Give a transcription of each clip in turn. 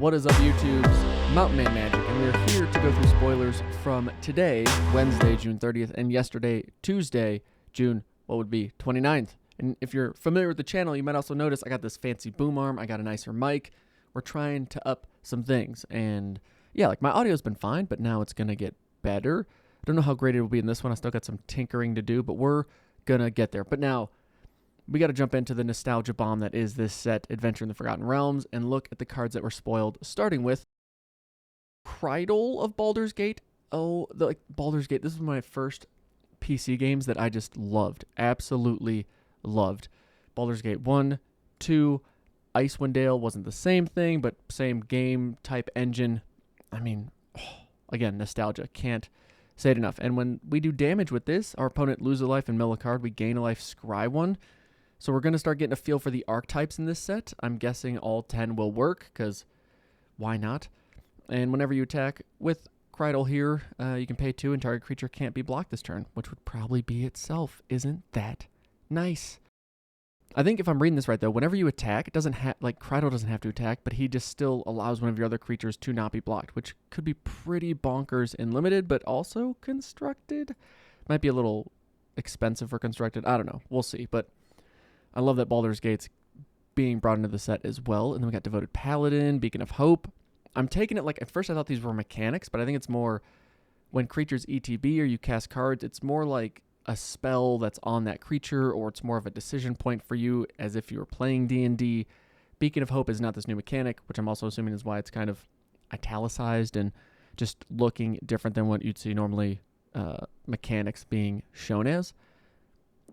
What is up, YouTube's Mountain Man Magic, and we're here to go through spoilers from today, Wednesday, June 30th, and yesterday, Tuesday, June, what would be, 29th. And if you're familiar with the channel, you might also notice I got this fancy boom arm, I got a nicer mic. We're trying to up some things, and yeah, like my audio's been fine, but now it's going to get better. I don't know how great it will be in this one. I still got some tinkering to do, but we're going to get there. But now, we got to jump into the nostalgia bomb that is this set, Adventure in the Forgotten Realms, and look at the cards that were spoiled, starting with Cridle of Baldur's Gate. Oh, Baldur's Gate, this is my first PC games that I just loved, absolutely loved. Baldur's Gate 1, 2, Icewind Dale wasn't the same thing, but same game type engine. I mean, again, nostalgia, can't say it enough. And when we do damage with this, our opponent loses a life and mill a card, we gain a life, scry one. So we're going to start getting a feel for the archetypes in this set. I'm guessing all 10 will work, because why not? And whenever you attack with Cridle here, you can pay 2 and target creature can't be blocked this turn, which would probably be itself. Isn't that nice? I think if I'm reading this right, though, whenever you attack, it doesn't have, like, Cridle doesn't have to attack, but he just still allows one of your other creatures to not be blocked, which could be pretty bonkers in limited, but also constructed. Might be a little expensive for constructed. I don't know. We'll see, but I love that Baldur's Gate's being brought into the set as well. And then we got Devoted Paladin, Beacon of Hope. I'm taking it like, at first I thought these were mechanics, but I think it's more when creatures ETB or you cast cards, it's more like a spell that's on that creature, or it's more of a decision point for you as if you were playing D&D. Beacon of Hope is not this new mechanic, which I'm also assuming is why it's kind of italicized and just looking different than what you'd see normally mechanics being shown as.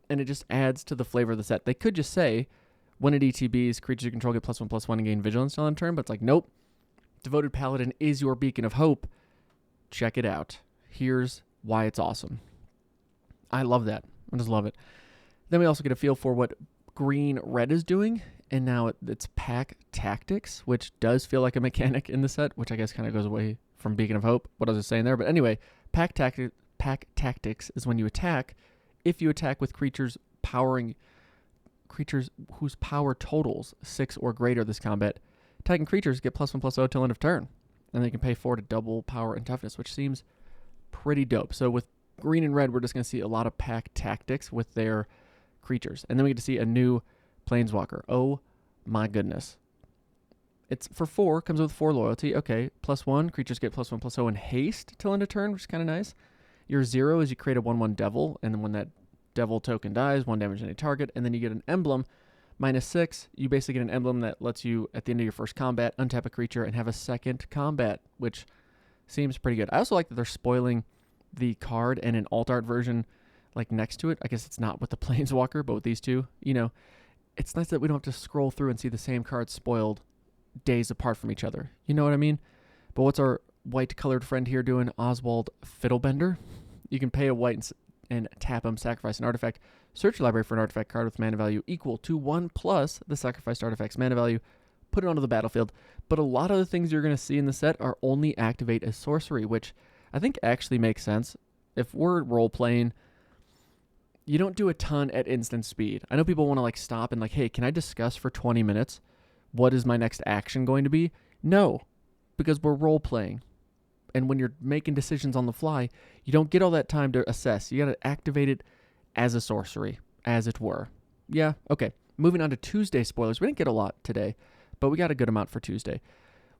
And it just adds to the flavor of the set. They could just say, when it ETBs, creatures you control get +1/+1 and gain vigilance on turn, but it's like, nope. Devoted Paladin is your Beacon of Hope. Check it out. Here's why it's awesome. I love that. I just love it. Then we also get a feel for what green-red is doing, and now it's Pack Tactics, which does feel like a mechanic in the set, which I guess kind of goes away from Beacon of Hope. What I was just saying there, but anyway, Pack Tactics is when you attack. If you attack with creatures whose power totals 6 or greater this combat, attacking creatures get +1/+0 till end of turn. And they can pay 4 to double power and toughness, which seems pretty dope. So with green and red, we're just going to see a lot of Pack Tactics with their creatures. And then we get to see a new Planeswalker. Oh my goodness. It's for 4, comes with 4 loyalty. Okay, +1, creatures get +1/+0 in haste till end of turn, which is kind of nice. Your 0 is you create a 1/1 devil, and then when that devil token dies, 1 damage to any target, and then you get an emblem. -6, you basically get an emblem that lets you, at the end of your first combat, untap a creature and have a second combat, which seems pretty good. I also like that they're spoiling the card and an alt art version like next to it. I guess it's not with the Planeswalker, but with these two. You know, it's nice that we don't have to scroll through and see the same cards spoiled days apart from each other. You know what I mean? But what's our white-colored friend here doing? Oswald Fiddlebender. You can pay a white and tap him, sacrifice an artifact. Search your library for an artifact card with mana value equal to 1 plus the sacrificed artifact's mana value. Put it onto the battlefield. But a lot of the things you're going to see in the set are only activate as sorcery, which I think actually makes sense. If we're role-playing, you don't do a ton at instant speed. I know people want to like stop and like, hey, can I discuss for 20 minutes? What is my next action going to be? No, because we're role-playing. And when you're making decisions on the fly, you don't get all that time to assess. You got to activate it as a sorcery, as it were. Yeah, okay. Moving on to Tuesday spoilers. We didn't get a lot today, but we got a good amount for Tuesday.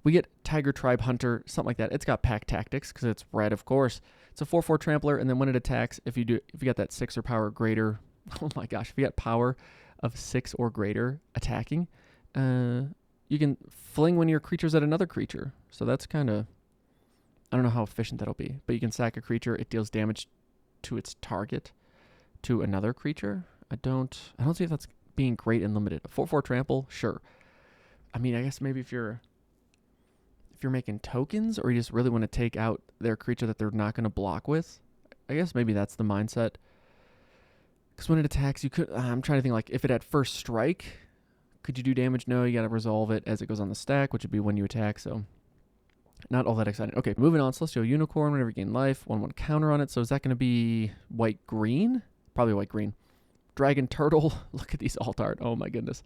We get Tiger Tribe Hunter, something like that. It's got Pack Tactics because it's red, of course. It's a 4/4 trampler, and then when it attacks, if you got that 6 or power greater, oh my gosh, if you got power of 6 or greater attacking, you can fling one of your creatures at another creature. So that's kind of, I don't know how efficient that'll be, but you can sack a creature. It deals damage to its target to another creature. I don't see if that's being great and limited. A 4/4 trample, sure. I mean, I guess maybe if you're making tokens, or you just really want to take out their creature that they're not going to block with, I guess maybe that's the mindset. Because when it attacks, you could. I'm trying to think, like, if it had first strike, could you do damage? No, you got to resolve it as it goes on the stack, which would be when you attack. So not all that exciting. Okay, moving on. Celestial Unicorn, whenever you gain life, 1/1 counter on it. So is that going to be white-green? Probably white-green. Dragon Turtle. Look at these alt art. Oh my goodness.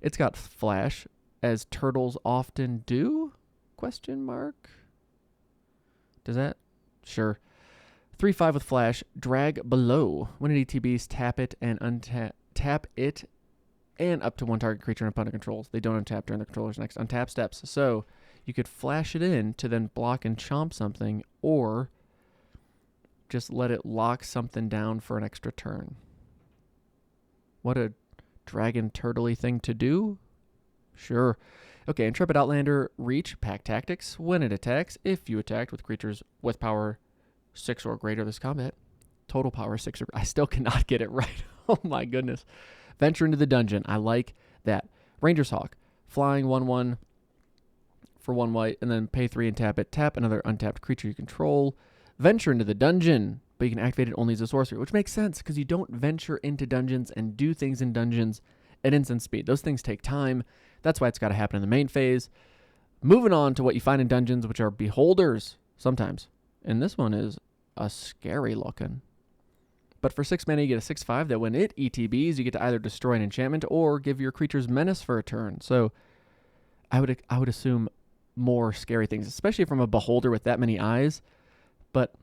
It's got flash, as turtles often do, ? Question mark? Does that? Sure. 3/5 with flash. Drag below. When it ETBs, tap it and tap it and up to one target creature and opponent controls. They don't untap during the controller's next untap steps. So you could flash it in to then block and chomp something, or just let it lock something down for an extra turn. What a dragon turtley thing to do. Sure. Okay, Intrepid Outlander, reach, pack tactics. When it attacks, if you attacked with creatures with power 6 or greater this combat, total power 6 or I still cannot get it right. Oh my goodness. Venture into the dungeon. I like that. Ranger's Hawk, flying 1/1 for 1 white, and then pay 3 and tap it. Tap another untapped creature you control. Venture into the dungeon, but you can activate it only as a sorcery, which makes sense because you don't venture into dungeons and do things in dungeons at instant speed. Those things take time. That's why it's got to happen in the main phase. Moving on to what you find in dungeons, which are beholders sometimes. And this one is a scary looking. But for 6 mana, you get a 6/5 that when it ETBs, you get to either destroy an enchantment or give your creatures menace for a turn. So I would assume more scary things, especially from a beholder with that many eyes. But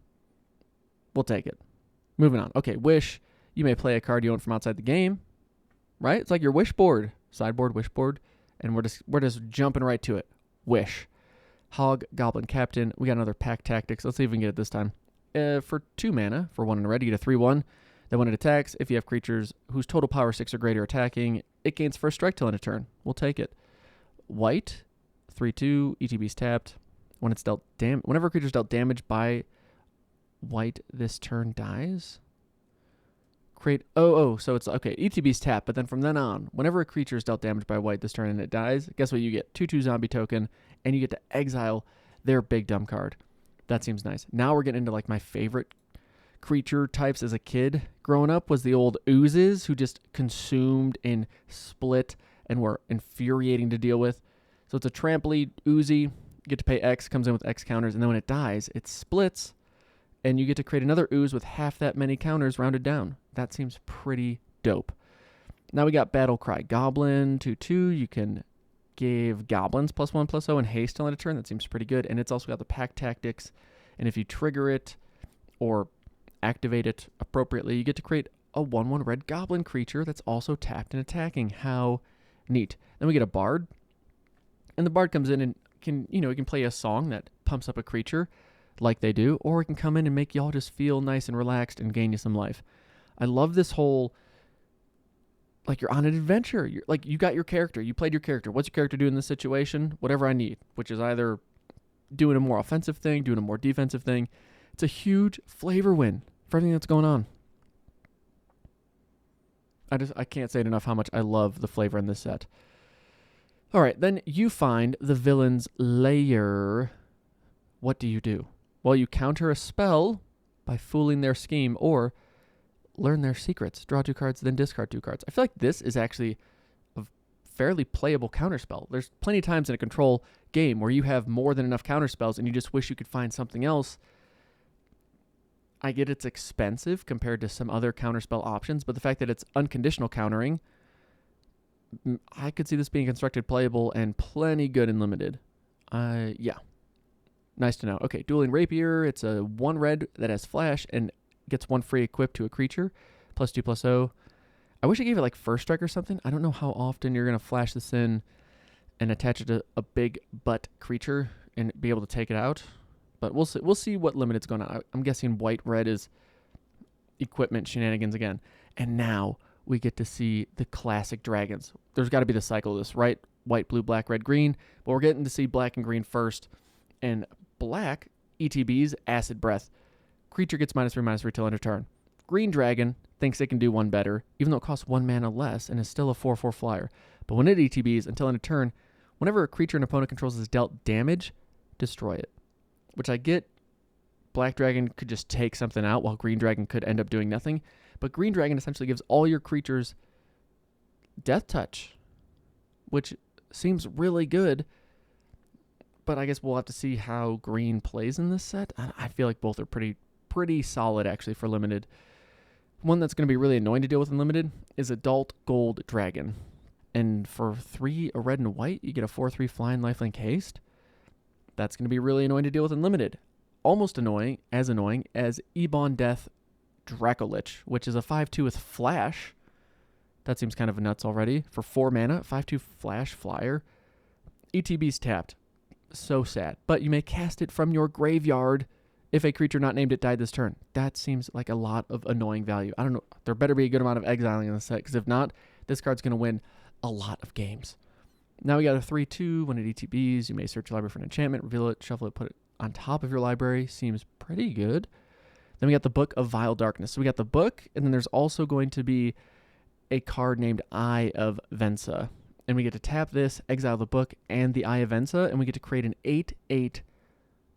we'll take it. Moving on. Okay, Wish. You may play a card you own from outside the game. Right? It's like your wish board. Sideboard, wish board. And we're just jumping right to it. Wish. Hog, Goblin Captain. We got another pack tactics. Let's see if we can get it this time. For 2 mana, for 1 and a red, you get a 3/1. Then when it attacks, if you have creatures whose total power 6 or greater attacking, it gains first strike till end of turn. We'll take it. White, 3/2, ETB's tapped. When it's dealt whenever a creature is dealt damage by white, this turn dies. So it's okay. ETB's tapped, but then from then on, whenever a creature is dealt damage by white this turn and it dies, guess what you get? 2/2 zombie token, and you get to exile their big dumb card. That seems nice. Now we're getting into like my favorite creature types as a kid growing up was the old oozes who just consumed and split and were infuriating to deal with. So it's a trampoline oozy. You get to pay X, comes in with X counters, and then when it dies, it splits, and you get to create another ooze with half that many counters rounded down. That seems pretty dope. Now we got Battle Cry Goblin, 2/2. You can give goblins +1/+0 and haste till end of turn. That seems pretty good. And it's also got the pack tactics. And if you trigger it or activate it appropriately, you get to create a 1/1 red goblin creature that's also tapped and attacking. How neat. Then we get a bard. And the bard comes in and he can play a song that pumps up a creature like they do, or it can come in and make y'all just feel nice and relaxed and gain you some life. I love this whole, like, you're on an adventure. You got your character. You played your character. What's your character do in this situation? Whatever I need, which is either doing a more offensive thing, doing a more defensive thing. It's a huge flavor win for everything that's going on. I can't say it enough how much I love the flavor in this set. All right, then you find the villain's lair. What do? Well, you counter a spell by fooling their scheme or learn their secrets. Draw 2 cards, then discard 2 cards. I feel like this is actually a fairly playable counterspell. There's plenty of times in a control game where you have more than enough counterspells and you just wish you could find something else. I get it's expensive compared to some other counterspell options, but the fact that it's unconditional countering, I could see this being constructed playable and plenty good and limited. Yeah. Nice to know. Okay, Dueling Rapier. It's a 1 red that has flash and gets 1 free equipped to a creature. +2/+0. I wish I gave it like first strike or something. I don't know how often you're going to flash this in and attach it to a big butt creature and be able to take it out. But we'll see what limited's going on. I'm guessing white-red is equipment shenanigans again. And now we get to see the classic dragons. There's got to be the cycle of this, right? White, blue, black, red, green. But we're getting to see black and green first. And black, ETBs, Acid Breath. Creature gets -3/-3 till end of turn. Green dragon thinks it can do one better, even though it costs 1 mana less and is still a 4/4 flyer. But when it ETBs until end of turn, whenever a creature an opponent controls is dealt damage, destroy it. Which I get, black dragon could just take something out while green dragon could end up doing nothing. But green dragon essentially gives all your creatures death touch, which seems really good. But I guess we'll have to see how green plays in this set. I feel like both are pretty solid actually for limited. One that's going to be really annoying to deal with in limited is Adult Gold Dragon. And for 3, a red and white, you get a 4/3 flying lifelink haste. That's going to be really annoying to deal with in limited. Almost annoying as Ebon Death Dracolich, which is a 5/2 with flash. That seems kind of nuts already. For 4 mana, 5/2 flash flyer. ETB's tapped. So sad. But you may cast it from your graveyard if a creature not named it died this turn. That seems like a lot of annoying value. I don't know. There better be a good amount of exiling in the set, because if not, this card's going to win a lot of games. Now we got a 3/2. When it ETBs, you may search your library for an enchantment, reveal it, shuffle it, put it on top of your library. Seems pretty good. Then we got the Book of Vile Darkness. So we got the book, and then there's also going to be a card named Eye of Vensa. And we get to tap this, exile the book and the Eye of Vensa, and we get to create an 8/8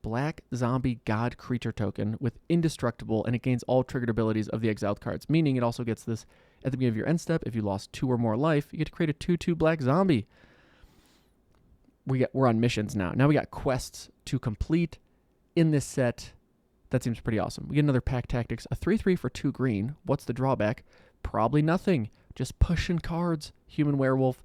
black zombie god creature token with indestructible, and it gains all triggered abilities of the exiled cards, meaning it also gets this at the beginning of your end step. If you lost 2 or more life, you get to create a 2/2 black zombie. We're on missions now. Now we got quests to complete in this set. That seems pretty awesome. We get another Pack Tactics, a 3/3 for 2 green. What's the drawback? Probably nothing. Just pushing cards. Human Werewolf.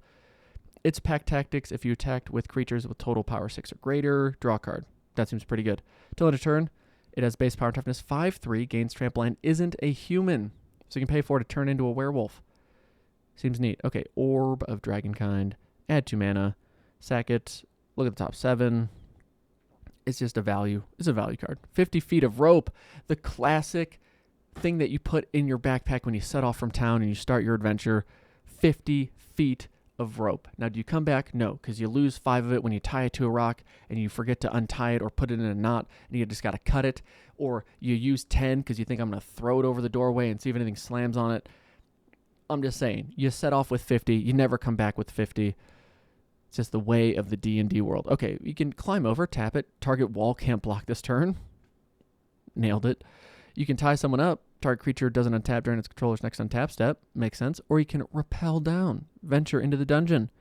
It's Pack Tactics if you attacked with creatures with total power 6 or greater. Draw a card. That seems pretty good. Till end of turn, it has base power and toughness 5/3, gains trample, and isn't a human. So you can pay for it to turn into a werewolf. Seems neat. Okay, Orb of Dragonkind. Add 2 mana. Sack it. Look at the top 7. It's just a value. It's a value card. 50 feet of rope. The classic thing that you put in your backpack when you set off from town and you start your adventure. 50 feet of rope. Now, do you come back? No, because you lose 5 of it when you tie it to a rock and you forget to untie it or put it in a knot and you just got to cut it. Or you use 10 because you think I'm going to throw it over the doorway and see if anything slams on it. I'm just saying, you set off with 50. You never come back with 50. It's just the way of the D&D world. Okay, you can climb over, tap it. Target wall can't block this turn. Nailed it. You can tie someone up. Target creature doesn't untap during its controller's next untap step. Makes sense. Or you can rappel down. Venture into the dungeon.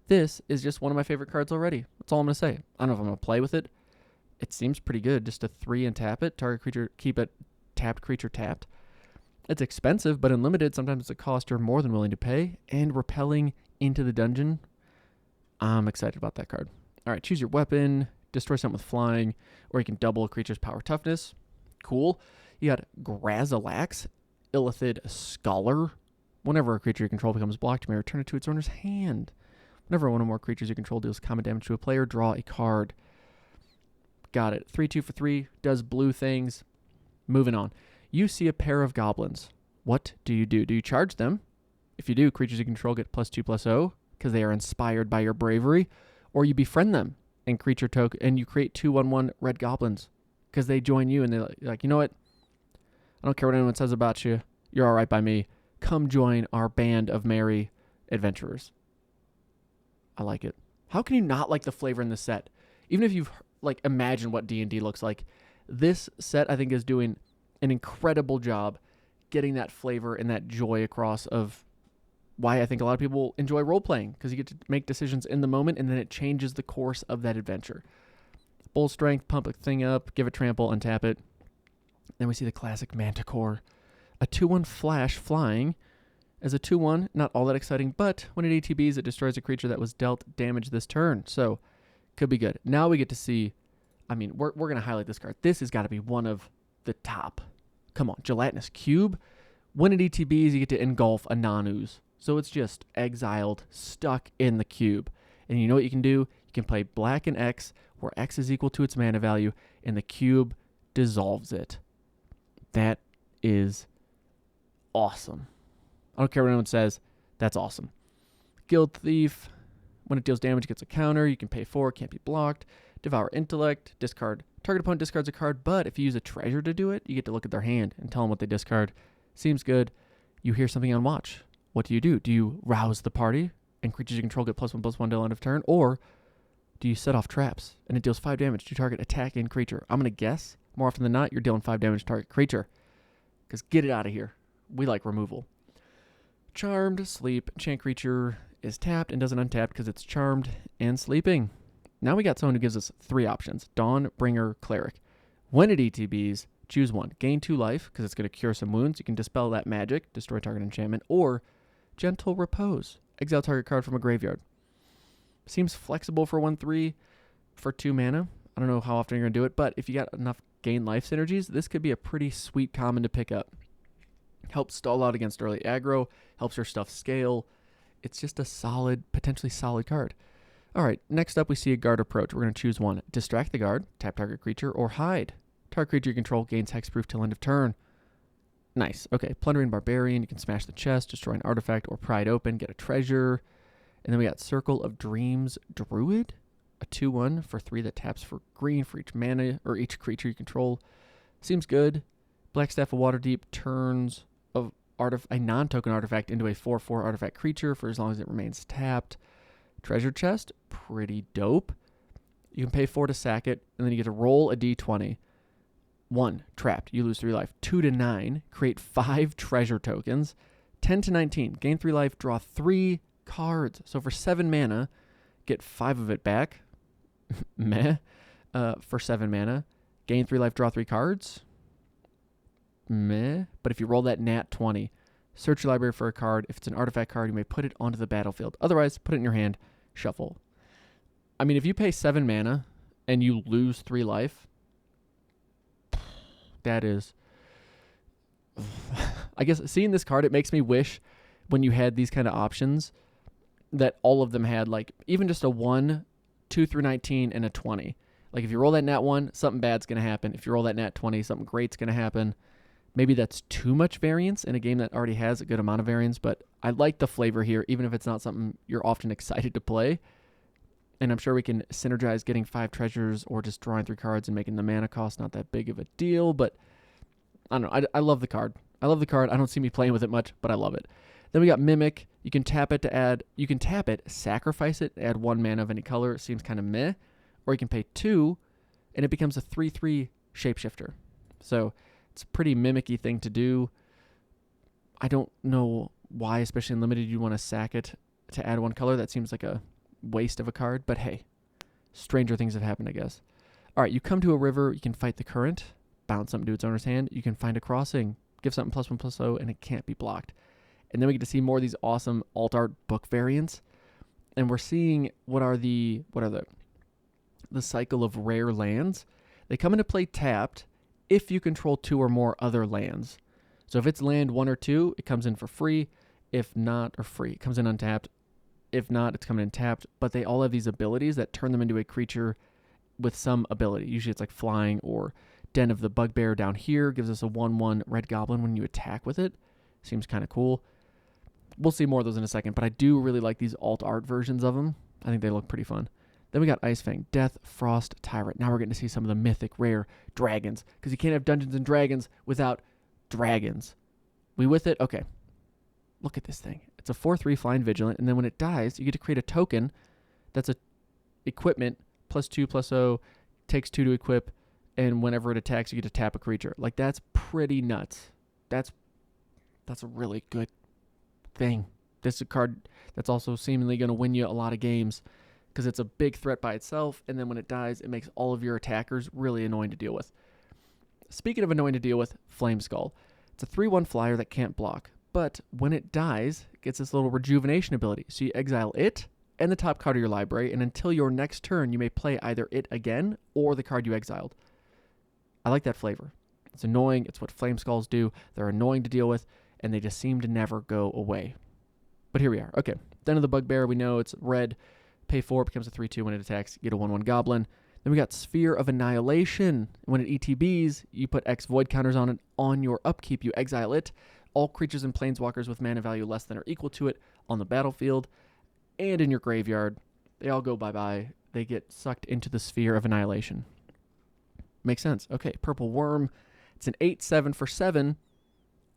This is just one of my favorite cards already. That's all I'm going to say. I don't know if I'm going to play with it. It seems pretty good. Just a 3 and tap it. Target creature, keep it tapped, creature tapped. It's expensive, but unlimited. Sometimes it's a cost you're more than willing to pay. And rappelling into the dungeon. I'm excited about that card. All right, choose your weapon, destroy something with flying, or you can double a creature's power toughness. Cool. You got Grazilax, Illithid Scholar. Whenever a creature you control becomes blocked, you may return it to its owner's hand. Whenever one or more creatures you control deals combat damage to a player, draw a card. Got it. 3/2 for 3, does blue things. Moving on. You see a pair of goblins. What do you do? Do you charge them? If you do, creatures you control get +2/+0. Because they are inspired by your bravery, or you befriend them and creature token, and you create 2/1/1 red goblins because they join you and they're like, you know what? I don't care what anyone says about you. You're all right by me. Come join our band of merry adventurers. I like it. How can you not like the flavor in this set? Even if you've imagined what D&D looks like, this set I think is doing an incredible job getting that flavor and that joy across of why I think a lot of people enjoy role-playing, because you get to make decisions in the moment, and then it changes the course of that adventure. Bull Strength, pump a thing up, give it trample, untap it. Then we see the classic Manticore. A 2/1 flash flying. As a 2/1, not all that exciting, but when it ATBs, it destroys a creature that was dealt damage this turn. So, could be good. Now we get to see, we're going to highlight this card. This has got to be one of the top. Come on, Gelatinous Cube. When it ETBs, you get to engulf a non-ooze. So it's just exiled, stuck in the cube. And you know what you can do? You can play black and X, where X is equal to its mana value, and the cube dissolves it. That is awesome. I don't care what anyone says. That's awesome. Guild Thief. When it deals damage, it gets a counter. You can pay 4, can't be blocked. Devour Intellect. Discard. Target opponent discards a card, but if you use a treasure to do it, you get to look at their hand and tell them what they discard. Seems good. You hear something on watch. What do? Do you rouse the party and creatures you control get +1/+1 till end of turn? Or do you set off traps and it deals 5 damage to target attacking creature? I'm going to guess, more often than not, you're dealing 5 damage to target creature. Because get it out of here. We like removal. Charmed, sleep, enchant creature is tapped and doesn't untap because it's charmed and sleeping. Now we got someone who gives us 3 options. Dawnbringer Cleric. When it ETBs, choose one. Gain 2 life because it's going to cure some wounds. You can dispel that magic, destroy target enchantment, or Gentle Repose. Exile target card from a graveyard. Seems flexible for 1/3 for 2 mana. I don't know how often you're going to do it, but if you got enough gain life synergies, this could be a pretty sweet common to pick up. Helps stall out against early aggro, helps your stuff scale. It's just a solid, potentially solid card. All right, next up we see a guard approach. We're going to choose one. Distract the guard, tap target creature, or hide. Target creature you control gains hexproof till end of turn. Nice. Okay, Plundering Barbarian. You can smash the chest, destroy an artifact, or pry it open, get a treasure. And then we got Circle of Dreams Druid. A 2/1 for 3 that taps for green for each mana, or each creature you control. Seems good. Black Staff of Waterdeep turns a non-token artifact into a 4/4 artifact creature for as long as it remains tapped. Treasure chest, pretty dope. You can pay 4 to sack it, and then you get to roll a d20. 1, trapped, you lose 3 life. 2 to 9, create 5 treasure tokens. 10 to 19, gain 3 life, draw 3 cards. So for 7 mana, get 5 of it back. Meh. For 7 mana, gain 3 life, draw 3 cards. Meh. But if you roll that nat 20, search your library for a card. If it's an artifact card, you may put it onto the battlefield. Otherwise, put it in your hand, shuffle. I mean, if you pay 7 mana and you lose 3 life, that is... I guess seeing this card, it makes me wish when you had these kind of options that all of them had, like, even just a 1, 2 through 19, and a 20. Like, if you roll that nat 1, something bad's going to happen. If you roll that nat 20, something great's going to happen. Maybe that's too much variance in a game that already has a good amount of variance, but I like the flavor here, even if it's not something you're often excited to play. And I'm sure we can synergize getting 5 treasures or just drawing 3 cards and making the mana cost not that big of a deal, but I don't know. I love the card. I love the card. I don't see me playing with it much, but I love it. Then we got Mimic. You can tap it, sacrifice it, add 1 mana of any color. It seems kind of meh. Or you can pay 2, and it becomes a 3/3 shapeshifter. So it's a pretty mimicky thing to do. I don't know why, especially in Limited, you want to sack it to add 1 color. That seems like a waste of a card, but hey, stranger things have happened, I guess. All right, you come to a river, you can fight the current, bounce something to its owner's hand, you can find a crossing, give something +1/+0, and it can't be blocked. And then we get to see more of these awesome alt art book variants, and we're seeing what are the cycle of rare lands. They come into play tapped if you control 2 or more other lands. So if it's land 1 or 2, it comes in for free. If not, or free, it comes in untapped. If not, it's coming in tapped. But they all have these abilities that turn them into a creature with some ability. Usually it's like flying, or Den of the Bugbear down here gives us a 1/1 red goblin when you attack with it. Seems kind of cool. We'll see more of those in a second, but I do really like these alt art versions of them. I think they look pretty fun. Then we got Icefang, Death, Frost, Tyrant. Now we're getting to see some of the mythic, rare dragons, because you can't have Dungeons and Dragons without dragons. We with it? Okay. Look at this thing. It's a 4/3 flying vigilant, and then when it dies, you get to create a token that's a equipment, +2/+0, takes 2 to equip, and whenever it attacks, you get to tap a creature. Like, that's pretty nuts. That's a really good thing. This is a card that's also seemingly going to win you a lot of games, because it's a big threat by itself, and then when it dies, it makes all of your attackers really annoying to deal with. Speaking of annoying to deal with, Flame Skull. It's a 3/1 flyer that can't block, but when it dies, it gets this little rejuvenation ability. So you exile it and the top card of your library, and until your next turn, you may play either it again or the card you exiled. I like that flavor. It's annoying. It's what Flame Skulls do. They're annoying to deal with, and they just seem to never go away. But here we are. Okay, Den of the Bugbear, we know it's red. Pay 4, it becomes a 3/2 when it attacks. You get a 1/1 goblin. Then we got Sphere of Annihilation. When it ETBs, you put X void counters on it. On your upkeep, you exile it. All creatures and planeswalkers with mana value less than or equal to it on the battlefield and in your graveyard, they all go bye-bye. They get sucked into the Sphere of Annihilation. Makes sense. Okay, Purple Worm. It's an 8/7 for 7,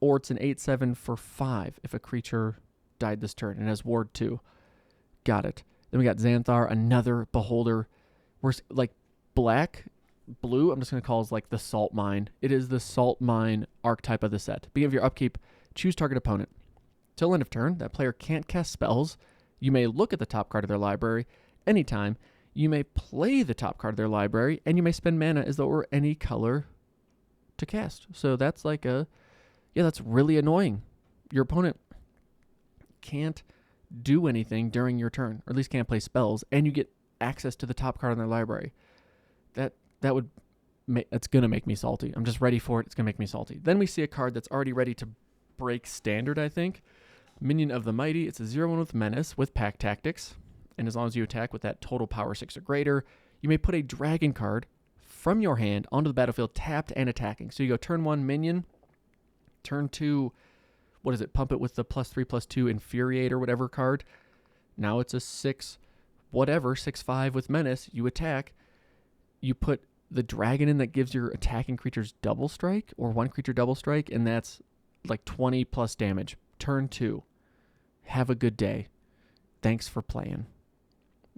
or it's an 8/7 for 5 if a creature died this turn and has Ward 2. Got it. Then we got Xanthar, another Beholder. We're like blue, I'm just going to call it like the Salt Mine. It is the Salt Mine archetype of the set. Beginning of your upkeep, choose target opponent. Till end of turn, that player can't cast spells. You may look at the top card of their library anytime. You may play the top card of their library, and you may spend mana as though it were any color to cast. So that's like that's really annoying. Your opponent can't do anything during your turn, or at least can't play spells, and you get access to the top card in their library. that would it's going to make me salty. I'm just ready for it. It's going to make me salty. Then we see a card that's already ready to break standard, I think. Minion of the Mighty. It's a 0/1 with Menace with Pack Tactics. And as long as you attack with that total power 6 or greater, you may put a dragon card from your hand onto the battlefield tapped and attacking. So you go turn 1 minion, turn 2, what is it? Pump it with the +3/+2 Infuriate or whatever card. Now it's a 6 whatever, 6/5 with Menace. You attack. You put the dragon in that gives your attacking creatures double strike or one creature double strike, and that's like 20 plus damage. Turn 2. Have a good day. Thanks for playing.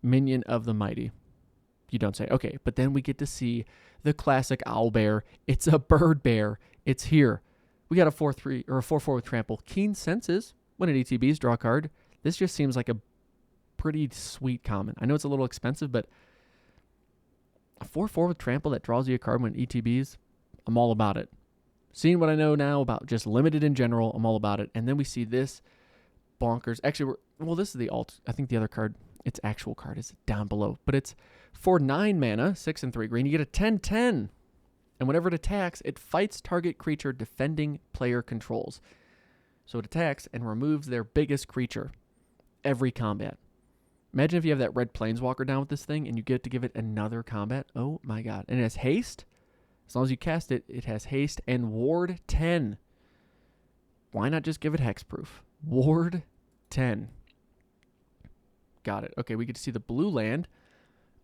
Minion of the Mighty. You don't say. Okay, but then we get to see the classic owl bear. It's a bird bear. It's here. We got a 4/3 or a 4/4 with trample. Keen Senses. When it ETBs, draw a card. This just seems like a pretty sweet common. I know it's a little expensive, but a 4/4 with trample that draws you a card when ETBs, I'm all about it. Seeing what I know now about just limited in general, I'm all about it. And then we see this bonkers. Actually, this is the alt. I think the other card, its actual card is down below. But it's for 9 mana, 6 and 3 green. You get a 10/10. And whenever it attacks, it fights target creature defending player controls. So it attacks and removes their biggest creature every combat. Imagine if you have that red planeswalker down with this thing and you get to give it another combat. Oh my god. And it has haste. As long as you cast it, it has haste and ward 10. Why not just give it hexproof? Ward 10. Got it. Okay, we get to see the blue land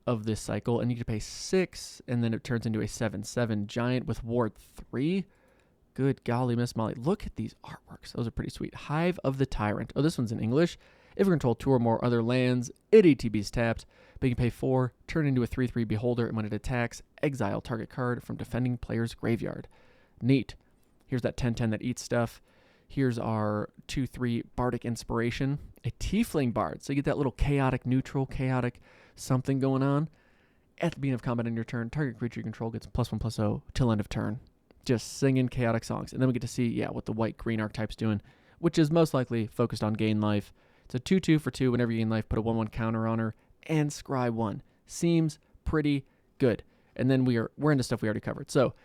of this cycle, and you can pay 6, and then it turns into a 7/7 giant with ward 3. Good golly, Miss Molly. Look at these artworks. Those are pretty sweet. Hive of the Tyrant. Oh, this one's in English. If you control 2 or more other lands, it ETBs tapped, but you can pay 4, turn into a 3/3 Beholder, and when it attacks, exile target card from defending player's graveyard. Neat. Here's that 10/10 that eats stuff. Here's our 2/3 Bardic Inspiration, a Tiefling Bard. So you get that little chaotic neutral, chaotic something going on. At the beginning of combat on your turn, target creature you control gets +1/+0 till end of turn. Just singing chaotic songs. And then we get to see, what the white-green archetype's doing, which is most likely focused on gain life. It's a 2/2 for 2. Whenever you gain life, put a 1/1 counter on her and scry 1. Seems pretty good. And then we're into stuff we already covered. So,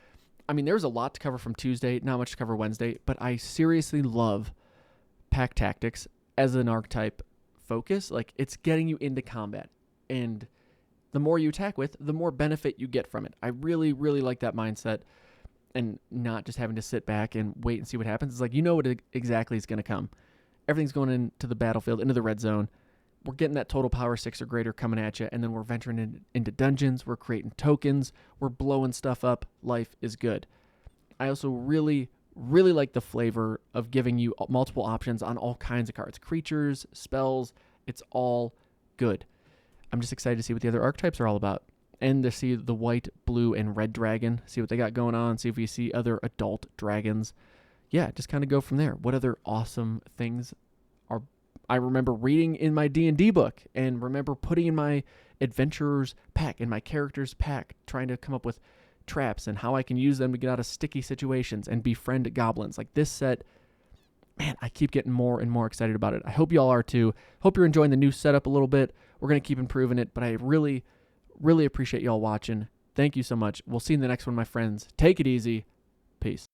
there's a lot to cover from Tuesday, not much to cover Wednesday, but I seriously love Pack Tactics as an archetype focus. Like, it's getting you into combat. And the more you attack with, the more benefit you get from it. I really, really like that mindset and not just having to sit back and wait and see what happens. It's like, what exactly is going to come. Everything's going into the battlefield, into the red zone. We're getting that total power 6 or greater coming at you, and then we're venturing into dungeons. We're creating tokens. We're blowing stuff up. Life is good. I also really, really like the flavor of giving you multiple options on all kinds of cards. Creatures, spells, it's all good. I'm just excited to see what the other archetypes are all about. And to see the white, blue, and red dragon, see what they got going on, see if we see other adult dragons. Yeah, just kind of go from there. What other awesome things are I remember reading in my D&D book and remember putting in my adventurer's pack, in my character's pack, trying to come up with traps and how I can use them to get out of sticky situations and befriend goblins. Like this set, man, I keep getting more and more excited about it. I hope y'all are too. Hope you're enjoying the new setup a little bit. We're going to keep improving it, but I really, really appreciate y'all watching. Thank you so much. We'll see you in the next one, my friends. Take it easy. Peace.